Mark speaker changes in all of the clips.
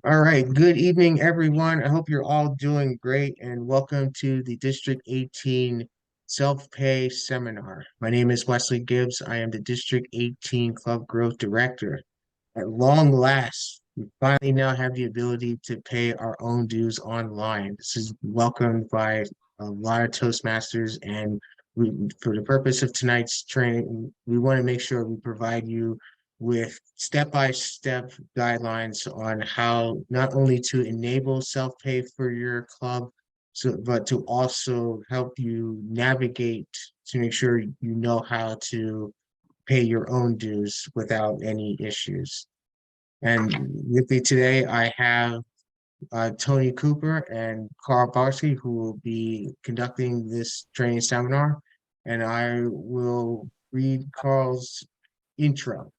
Speaker 1: All right, good evening, everyone. I hope you're all doing great and welcome to the District 18 Self Pay Seminar. My name is Wesley Gibbs. I am the District 18 Club Growth Director. At long last, we finally now have the ability to pay our own dues online. This is welcomed by a lot of Toastmasters, and for the purpose of tonight's training, we want to make sure we provide you with step-by-step guidelines on how not only to enable self-pay for your club, but to also help you navigate to make sure you know how to pay your own dues without any issues. And with me today, I have Tony Cooper and Carl Barsky, who will be conducting this training seminar. And I will read Carl's intro.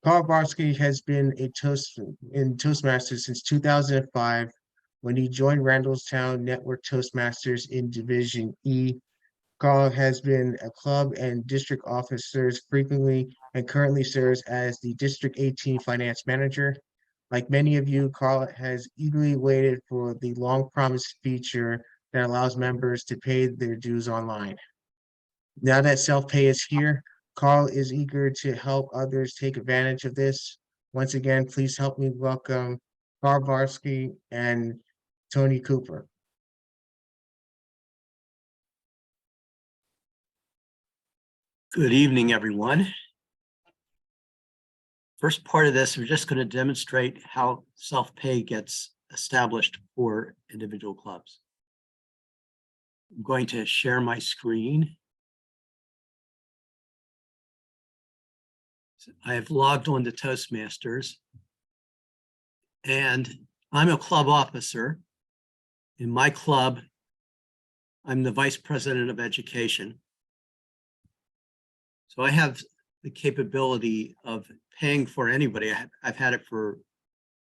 Speaker 1: Carl Barsky has been in Toastmasters since 2005 when he joined Randallstown Network Toastmasters in Division E. Carl has been a club and district officers frequently and currently serves as the District 18 Finance Manager. Like many of you, Carl has eagerly waited for the long-promised feature that allows members to pay their dues online. Now that self-pay is here, Carl is eager to help others take advantage of this. Once again, please help me welcome Carl Barsky and Tony Cooper.
Speaker 2: Good evening, everyone. First part of this, we're just going to demonstrate how self-pay gets established for individual clubs. I'm going to share my screen. I have logged on to Toastmasters, and I'm a club officer. In my club, I'm the Vice President of Education. So I have the capability of paying for anybody. I've had it for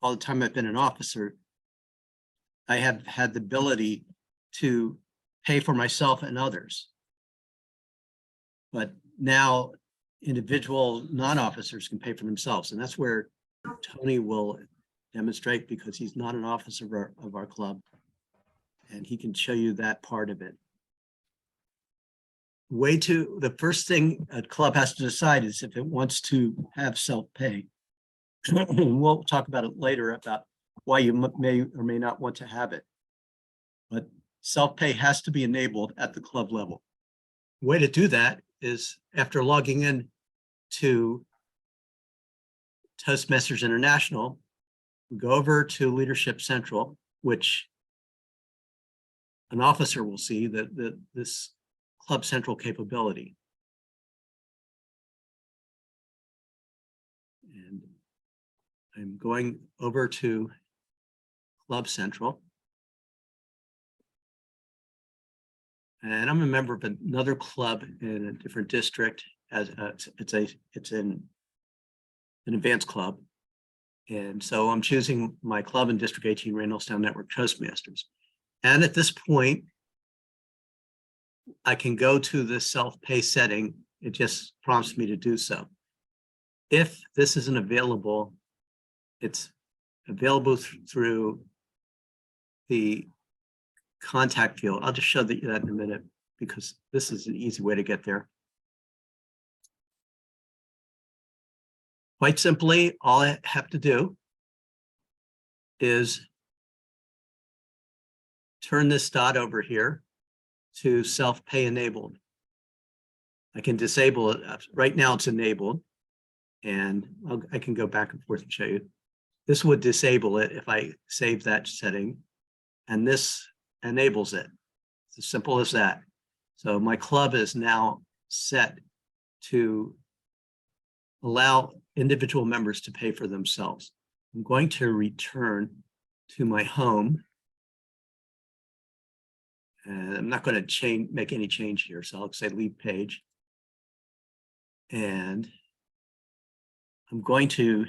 Speaker 2: all the time I've been an officer. I have had the ability to pay for myself and others. But now individual non-officers can pay for themselves. And that's where Tony will demonstrate, because he's not an officer of our club. And he can show you that part of it. The first thing a club has to decide is if it wants to have self-pay. We'll talk about it later about why you may or may not want to have it. But self-pay has to be enabled at the club level. The way to do that is after logging in to Toastmasters International, we go over to Leadership Central, which an officer will see this Club Central capability. And I'm going over to Club Central. And I'm a member of another club in a different district. It's an advanced club. And so I'm choosing my club in District 18 Randallstown Network Toastmasters. And at this point, I can go to the self-pay setting. It just prompts me to do so. If this isn't available, it's available through the contact field. I'll just show that in a minute, because this is an easy way to get there. Quite simply, all I have to do is turn this dot over here to self-pay enabled. I can disable it. Right now it's enabled, and I can go back and forth and show you. This would disable it if I save that setting, and this enables it. It's as simple as that. So my club is now set to allow individual members to pay for themselves. I'm going to return to my home. And I'm not going to make any change here. So I'll say leave page. And I'm going to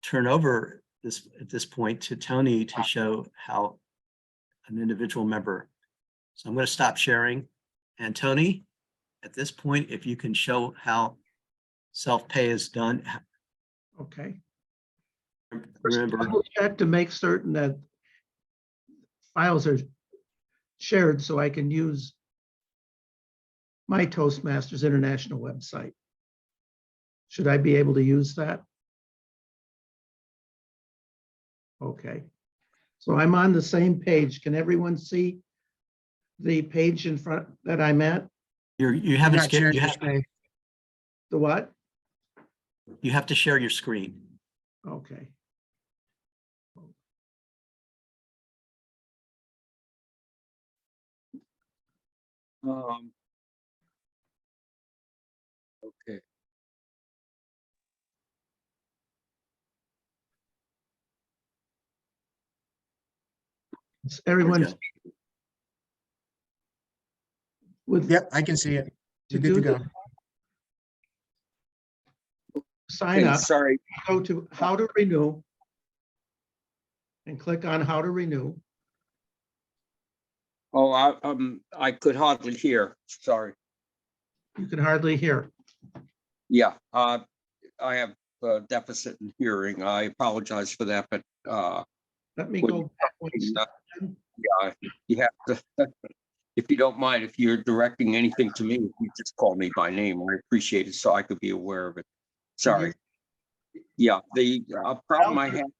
Speaker 2: turn over this at this point to Tony to show how an individual member. So I'm going to stop sharing. And Tony, at this point, if you can show how self-pay is done.
Speaker 3: Okay.
Speaker 2: remember,
Speaker 3: Double check to make certain that files are shared so I can use my Toastmasters International website. Should I be able to use that? Okay. So I'm on the same page. Can everyone see the page in front that I'm at?
Speaker 2: you
Speaker 1: You're
Speaker 2: haven't
Speaker 1: not sharing
Speaker 2: you
Speaker 1: your
Speaker 2: have
Speaker 1: screen.
Speaker 3: The what?
Speaker 2: you have to share your screen.
Speaker 3: Okay.
Speaker 4: Okay.
Speaker 3: Is
Speaker 2: There we
Speaker 3: everyone
Speaker 2: go.
Speaker 3: with
Speaker 1: Yep, I can see it. You're good to
Speaker 3: do
Speaker 1: go.
Speaker 3: sign
Speaker 4: Okay,
Speaker 3: up,
Speaker 4: sorry.
Speaker 3: go to how to renew and click on how to renew.
Speaker 4: Oh, I could hardly hear. Sorry.
Speaker 3: You can hardly hear.
Speaker 4: Yeah, I have a deficit in hearing. I apologize for that, but
Speaker 3: Let me
Speaker 4: Would
Speaker 3: go
Speaker 4: you-
Speaker 3: back one step.
Speaker 4: yeah, you have to. If you don't mind, if you're directing anything to me, if you just call me by name, I appreciate it so I could be aware of it. Sorry. Yeah, the problem I have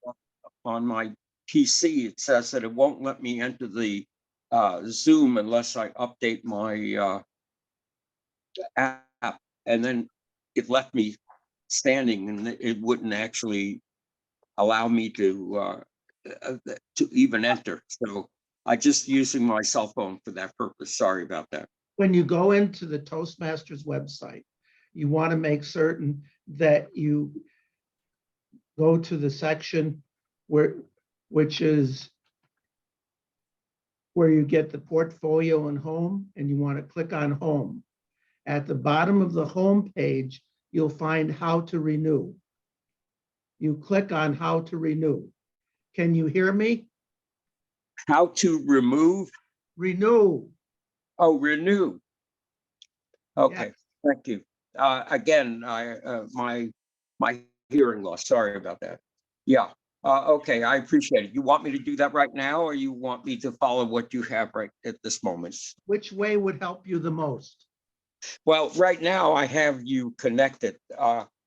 Speaker 4: on my PC, it says that it won't let me enter the Zoom unless I update my app, and then it left me standing, and it wouldn't actually allow me to even enter. So I just using my cell phone for that purpose. Sorry about that.
Speaker 3: When you go into the Toastmasters website, you want to make certain that you go to the section which is where you get the portfolio and home, and you want to click on home. At the bottom of the home page, you'll find how to renew. You click on how to renew. Can you hear me?
Speaker 4: How to remove?
Speaker 3: Renew.
Speaker 4: Oh, renew. Okay,
Speaker 3: Yes.
Speaker 4: thank you. Again, my hearing loss. Sorry about that. Yeah. Okay, I appreciate it. You want me to do that right now, or you want me to follow what you have right at this moment?
Speaker 3: Which way would help you the most?
Speaker 4: Well, right now I have you connected.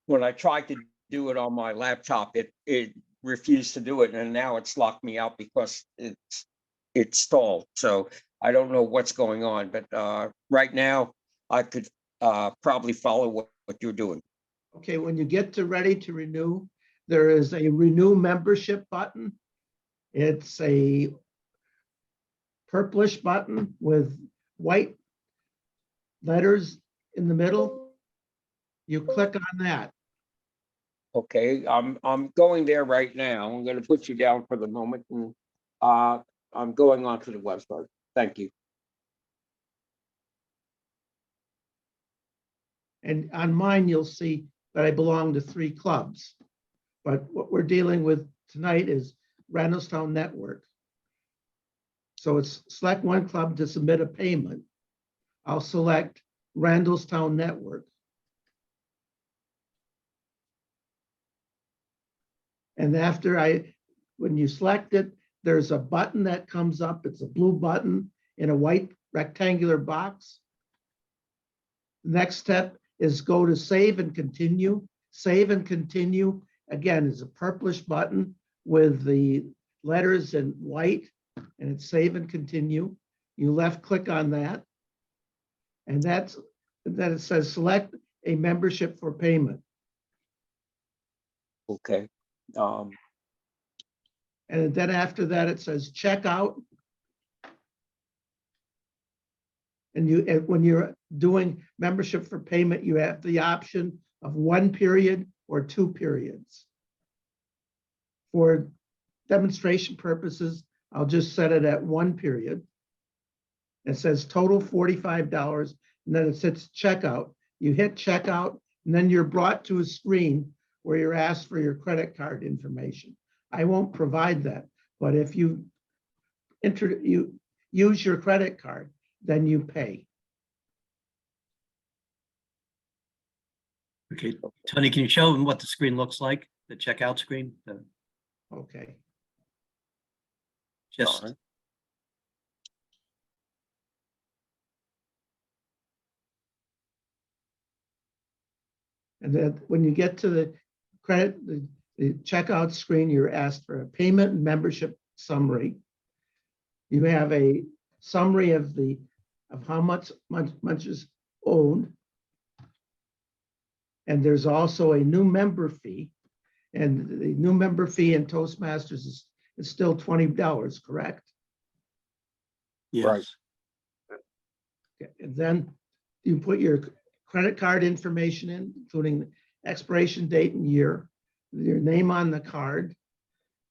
Speaker 4: When I tried to do it on my laptop, it refused to do it, and now it's locked me out because it's stalled. So I don't know what's going on, but right now I could probably follow what you're doing.
Speaker 3: Okay, when you get to ready to renew, there is a renew membership button. It's a purplish button with white letters in the middle. You click on that.
Speaker 4: Okay, I'm going there right now. I'm going to put you down for the moment, and I'm going on to the website. Thank you.
Speaker 3: And on mine, you'll see that I belong to 3 clubs. But what we're dealing with tonight is Randallstown Network. So it's select one club to submit a payment. I'll select Randallstown Network. And when you select it, there's a button that comes up. It's a blue button in a white rectangular box. The next step is go to save and continue. Save and continue, again, is a purplish button with the letters in white, and it's save and continue. You left click on that. And then it says select a membership for payment.
Speaker 4: Okay.
Speaker 3: And then after that, it says check out. And when you're doing membership for payment, you have the option of 1 period or 2 periods. For demonstration purposes, I'll just set it at 1 period. It says total $45, and then it says checkout. You hit checkout, and then you're brought to a screen where you're asked for your credit card information. I won't provide that, but if you use your credit card, then you pay.
Speaker 2: Okay, Tony, can you show them what the screen looks like, the checkout screen?
Speaker 3: Okay.
Speaker 2: Just,
Speaker 4: Alright.
Speaker 3: And then when you get to the credit, the checkout screen, you're asked for a payment and membership summary. You have a summary of how much is owed. And there's also a new member fee. And the new member fee in Toastmasters is still $20, correct?
Speaker 2: yes,
Speaker 3: Okay, and then you put your credit card information in, including expiration date and year, your name on the card,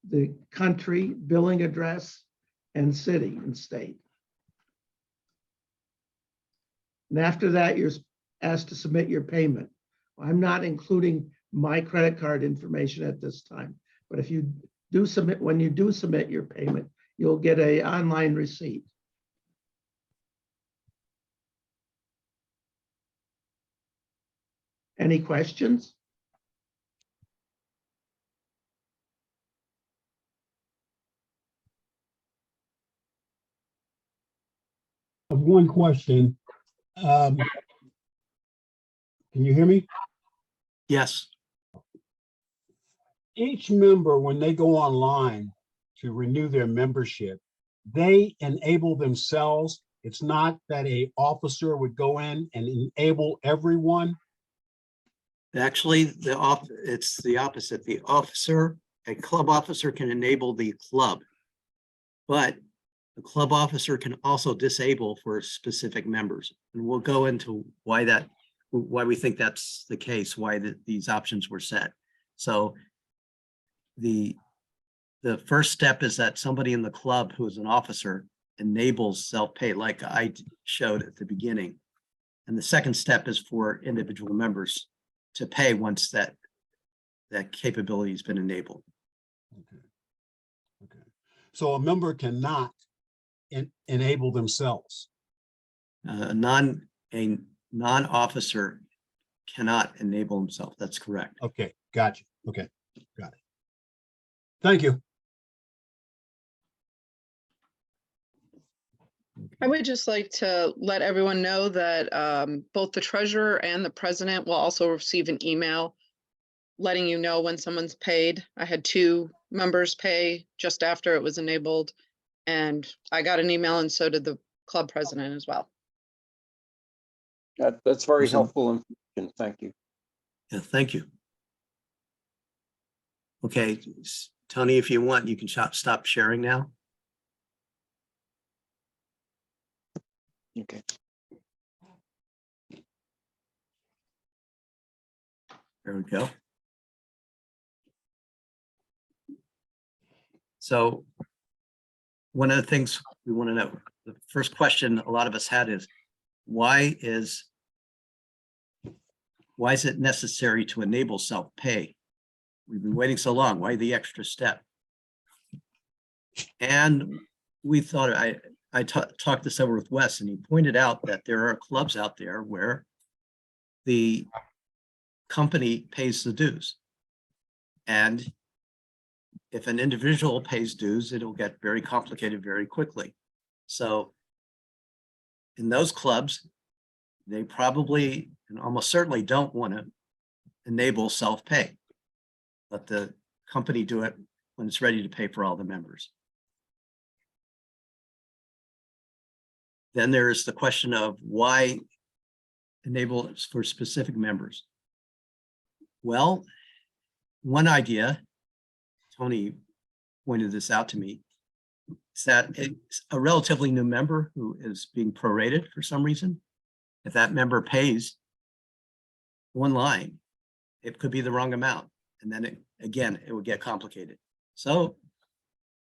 Speaker 3: the country, billing address, and city and state. And after that, you're asked to submit your payment. I'm not including my credit card information at this time, but if you do submit, when you do submit your payment, you'll get an online receipt. Any questions?
Speaker 5: Of one question. Can you hear me?
Speaker 2: yes,
Speaker 5: Each member, when they go online to renew their membership, they enable themselves. It's not that a officer would go in and enable everyone.
Speaker 2: actually, it's the opposite. A club officer can enable the club, but the club officer can also disable for specific members. And we'll go into why we think that's the case, why these options were set. So the first step is that somebody in the club who is an officer enables self-pay like I showed at the beginning. And the second step is for individual members to pay once that capability has been enabled.
Speaker 5: Okay. Okay. So a member cannot enable themselves.
Speaker 2: A non-officer cannot enable himself. That's correct.
Speaker 5: Okay, gotcha. Okay, got it. Thank you.
Speaker 6: I would just like to let everyone know that both the treasurer and the president will also receive an email letting you know when someone's paid. I had 2 members pay just after it was enabled, and I got an email, and so did the club president as well.
Speaker 4: That's very
Speaker 2: Awesome.
Speaker 4: helpful information. Thank you.
Speaker 2: Yeah, thank you. Okay, Tony, if you want, you can stop sharing now.
Speaker 4: Okay.
Speaker 2: There we go. So one of the things we want to know, the first question a lot of us had is, why is it necessary to enable self-pay? We've been waiting so long. Why the extra step? And we thought, I talked this over with Wes, and he pointed out that there are clubs out there where the company pays the dues. And if an individual pays dues, it'll get very complicated very quickly. So in those clubs, they probably and almost certainly don't want to enable self-pay. Let the company do it when it's ready to pay for all the members. Then there's the question of why enable it for specific members. Well, one idea, Tony pointed this out to me, is that it's a relatively new member who is being prorated for some reason. If that member pays one line, it could be the wrong amount. And then again, it would get complicated. So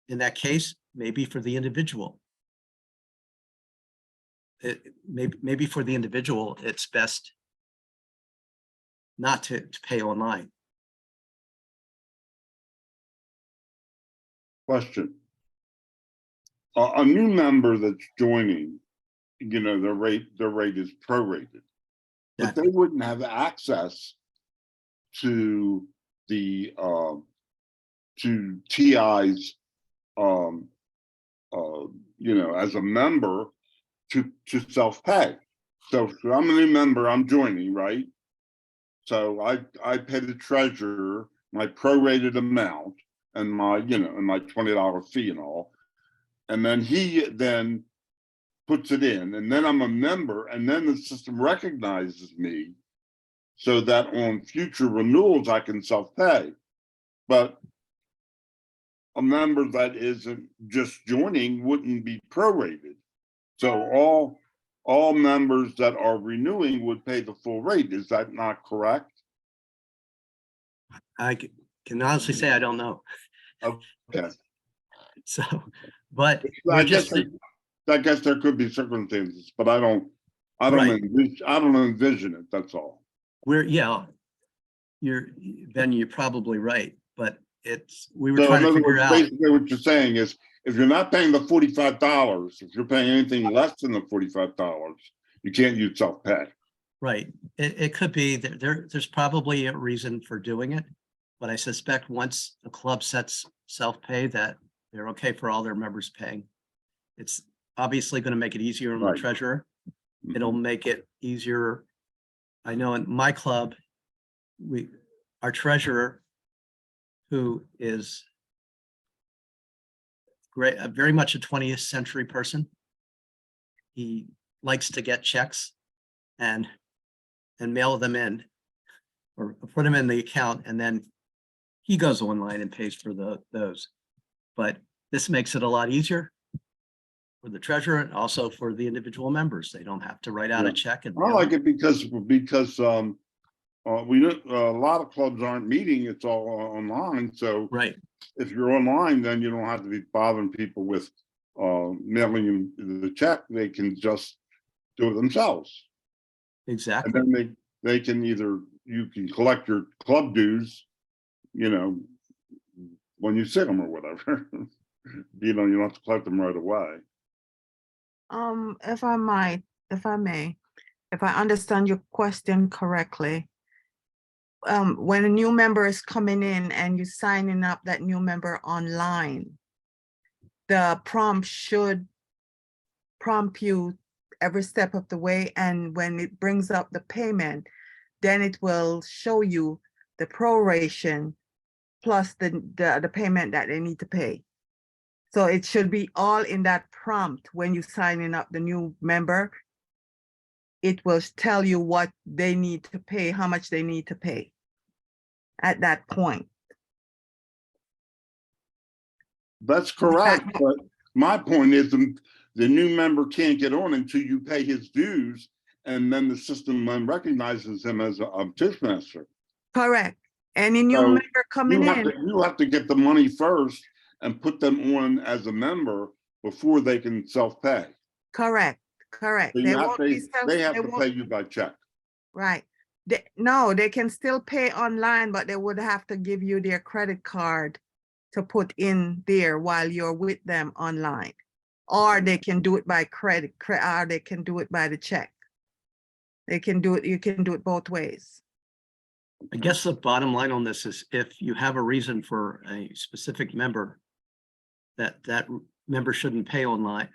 Speaker 2: in that case, maybe for the individual, maybe for the individual, it's best not to pay online.
Speaker 7: Question. A new member that's joining, you know, their rate is prorated, but they wouldn't have access to the to TI's, as a member to self-pay. So if I'm a new member, I'm joining, right? So I pay the treasurer my prorated amount and my $20 fee and all. And then he then puts it in, and then I'm a member, and then the system recognizes me so that on future renewals I can self-pay. But a member that isn't just joining wouldn't be prorated. So all members that are renewing would pay the full rate. Is that not correct?
Speaker 2: I can honestly say I don't know.
Speaker 7: Okay.
Speaker 2: So, but
Speaker 7: I
Speaker 2: we're
Speaker 7: guess,
Speaker 2: just,
Speaker 7: I guess there could be circumstances, but I don't
Speaker 2: Right.
Speaker 7: envision it, that's all.
Speaker 2: yeah, Ben, you're probably right, but we were
Speaker 7: So
Speaker 2: trying
Speaker 7: in
Speaker 2: to
Speaker 7: other
Speaker 2: figure
Speaker 7: words,
Speaker 2: out,
Speaker 7: basically what you're saying is, if you're not paying the $45, if you're paying anything less than the $45, you can't use self-pay.
Speaker 2: right, it could be that there's probably a reason for doing it. But I suspect once a club sets self-pay that they're okay for all their members paying. It's obviously going to make it easier on the
Speaker 7: Right.
Speaker 2: treasurer. It'll make it easier. I know in my club, our treasurer, who is great, very much a 20th century person. He likes to get checks and mail them in or put them in the account, and then he goes online and pays for those. But this makes it a lot easier for the treasurer and also for the individual members. They don't have to write out a check. And
Speaker 7: I like it because we don't, a lot of clubs aren't meeting, it's all online. So
Speaker 2: right,
Speaker 7: if you're online, then you don't have to be bothering people with mailing them the check. They can just do it themselves.
Speaker 2: exactly.
Speaker 7: And then they can you can collect your club dues, when you sit them or whatever. You don't have to collect them right away.
Speaker 8: If I may, if I understand your question correctly, when a new member is coming in and you're signing up that new member online, the prompt should prompt you every step of the way. And when it brings up the payment, then it will show you the proration plus the payment that they need to pay. So it should be all in that prompt when you're signing up the new member. It will tell you what they need to pay, how much they need to pay at that point.
Speaker 7: That's correct, but my point is the new member can't get on until you pay his dues, and then the system then recognizes him as a Toastmaster.
Speaker 8: Correct. Any new
Speaker 7: So
Speaker 8: member coming in,
Speaker 7: You have to get the money first and put them on as a member before they can self-pay.
Speaker 8: correct. So
Speaker 7: They have to pay you by check.
Speaker 8: Right. No, they can still pay online, but they would have to give you their credit card to put in there while you're with them online. Or they can do it by credit, or they can do it by the check. They can do it, you can do it both ways.
Speaker 2: I guess the bottom line on this is if you have a reason for a specific member that member shouldn't pay online,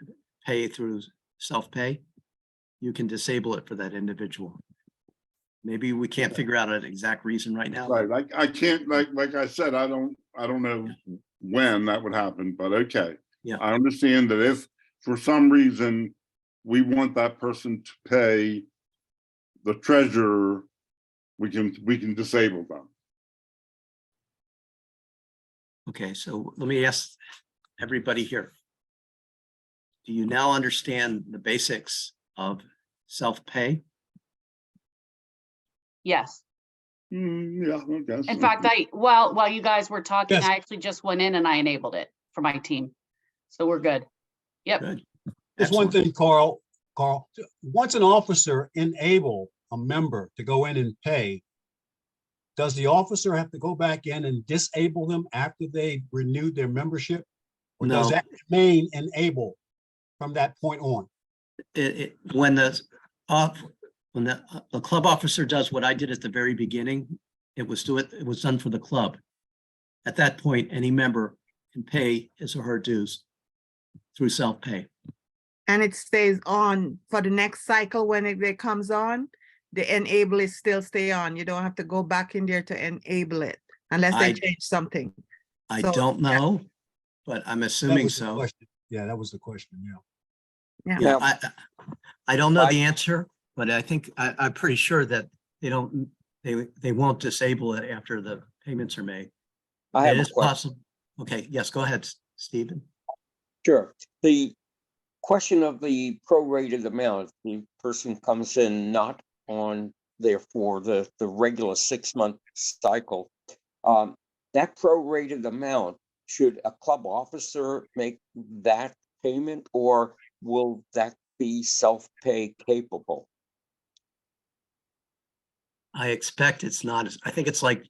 Speaker 2: pay through self-pay, you can disable it for that individual. Maybe we can't figure out an exact reason right now.
Speaker 7: Right, I can't, like I said, I don't know when that would happen, but okay.
Speaker 2: Yeah.
Speaker 7: I understand that if for some reason we want that person to pay the treasurer, we can disable them.
Speaker 2: Okay, so let me ask everybody here. Do you now understand the basics of self-pay?
Speaker 9: Yes.
Speaker 7: Yeah, I guess.
Speaker 9: In fact, while you guys were talking,
Speaker 5: Yes.
Speaker 9: I actually just went in and I enabled it for my team. So we're good. Yep.
Speaker 2: Good.
Speaker 5: There's one
Speaker 2: Excellent.
Speaker 5: thing, Carl, once an officer enable a member to go in and pay, does the officer have to go back in and disable them after they renewed their membership? Or does
Speaker 2: No.
Speaker 5: that remain enabled from that point on?
Speaker 2: When the club officer does what I did at the very beginning, it was done for the club. At that point, any member can pay his or her dues through self-pay.
Speaker 8: And it stays on for the next cycle when it comes on, the enable is still stay on. You don't have to go back in there to enable it unless they
Speaker 2: I-
Speaker 8: change something.
Speaker 2: I
Speaker 8: So,
Speaker 2: don't know, but I'm
Speaker 5: That
Speaker 2: assuming
Speaker 5: was the
Speaker 2: so.
Speaker 5: question. Yeah, that was the question, yeah.
Speaker 8: Yeah.
Speaker 2: Yeah,
Speaker 4: Now-
Speaker 2: I don't know
Speaker 4: I-
Speaker 2: the answer, but I think, I'm pretty sure that they won't disable it after the payments are made.
Speaker 4: I
Speaker 2: It
Speaker 4: have a
Speaker 2: is
Speaker 4: question.
Speaker 2: possible. Okay, yes, go ahead, Stephen.
Speaker 4: Sure. The question of the prorated amount, the person comes in not on therefore the regular 6-month cycle. That prorated amount, should a club officer make that payment, or will that be self-pay capable?
Speaker 2: I expect it's not, I think it's like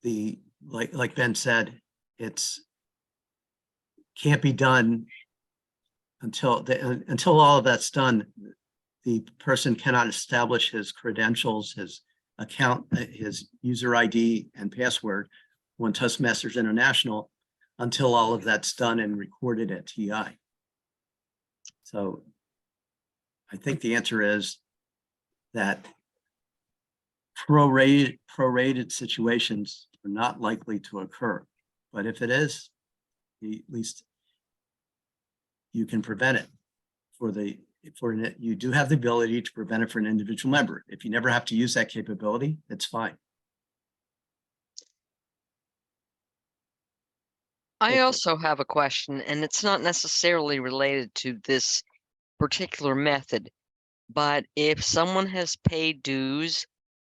Speaker 2: like Ben said, it's can't be done until all of that's done. The person cannot establish his credentials, his account, his user ID and password on Toastmasters International until all of that's done and recorded at TI. So I think the answer is that prorated situations are not likely to occur. But if it is, at least you can prevent it you do have the ability to prevent it for an individual member. If you never have to use that capability, it's fine.
Speaker 10: I also have a question, and it's not necessarily related to this particular method, but if someone has paid dues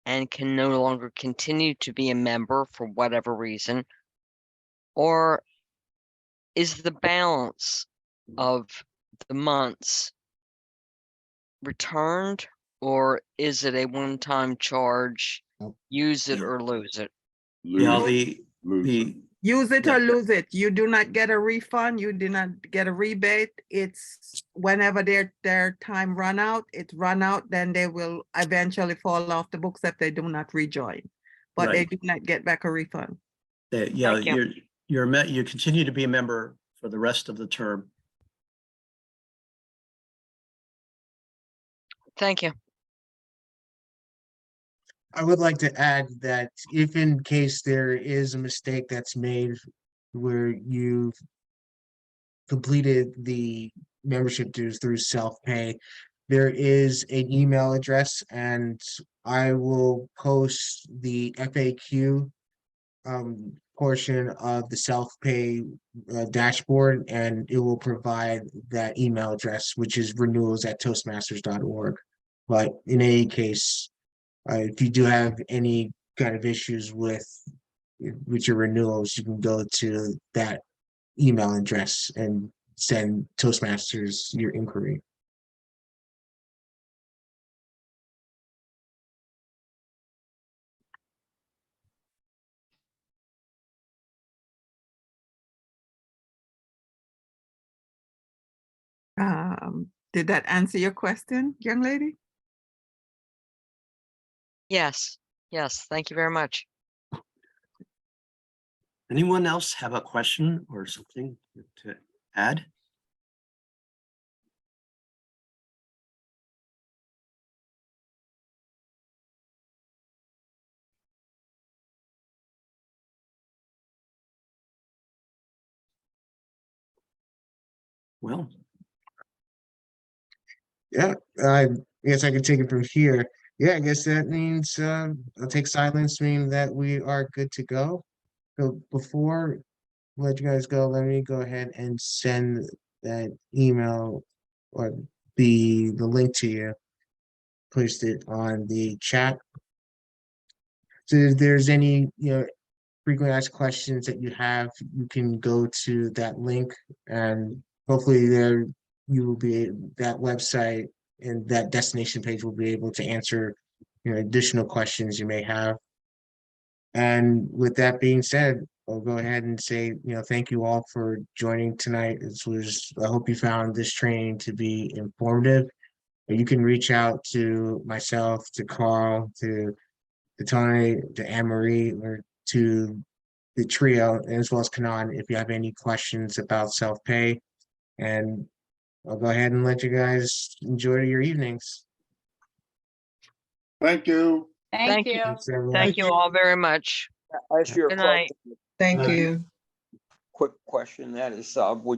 Speaker 10: and can no longer continue to be a member for whatever reason, or is the balance of the months returned, or is it a one-time charge,
Speaker 5: Nope.
Speaker 10: use it or lose it?
Speaker 2: Yeah,
Speaker 7: Lose
Speaker 2: the
Speaker 8: Use it
Speaker 2: Yeah.
Speaker 8: or lose it. You do not get a refund. You do not get a rebate. It's whenever their time run out, it's run out, then they will eventually fall off the books if they do not rejoin. But they
Speaker 2: Right.
Speaker 8: do not get back a refund.
Speaker 2: yeah,
Speaker 10: Thank you.
Speaker 2: you continue to be a member for the rest of the term.
Speaker 10: Thank you.
Speaker 1: I would like to add that if in case there is a mistake that's made where you've completed the membership dues through self-pay, there is an email address, and I will post the FAQ portion of the self-pay dashboard, and it will provide that email address, which is renewals@toastmasters.org. But in any case, if you do have any kind of issues with your renewals, you can go to that email address and send Toastmasters your inquiry.
Speaker 8: Did that answer your question, young lady?
Speaker 10: Yes, yes, thank you very much.
Speaker 2: Anyone else have a question or something to add? Well,
Speaker 1: Yeah, I guess I can take it from here. Yeah, I guess that means I'll take silence, meaning that we are good to go. So before I let you guys go, let me go ahead and send that email or the link to you. Post it on the chat. So if there's any frequently asked questions that you have, you can go to that link, and hopefully there you will be that website and that destination page will be able to answer additional questions you may have. And with that being said, I'll go ahead and say thank you all for joining tonight. I hope you found this training to be informative. You can reach out to myself, to Carl, to Tony, to Anne Marie, or to the trio as well as Kanan if you have any questions about self-pay. And I'll go ahead and let you guys enjoy your evenings.
Speaker 7: Thank you.
Speaker 9: Thank you.
Speaker 1: Thanks, everyone.
Speaker 10: Thank you all very much.
Speaker 4: As your
Speaker 10: Good night.
Speaker 8: Thank
Speaker 5: Right.
Speaker 8: you.
Speaker 4: quick question, that is, would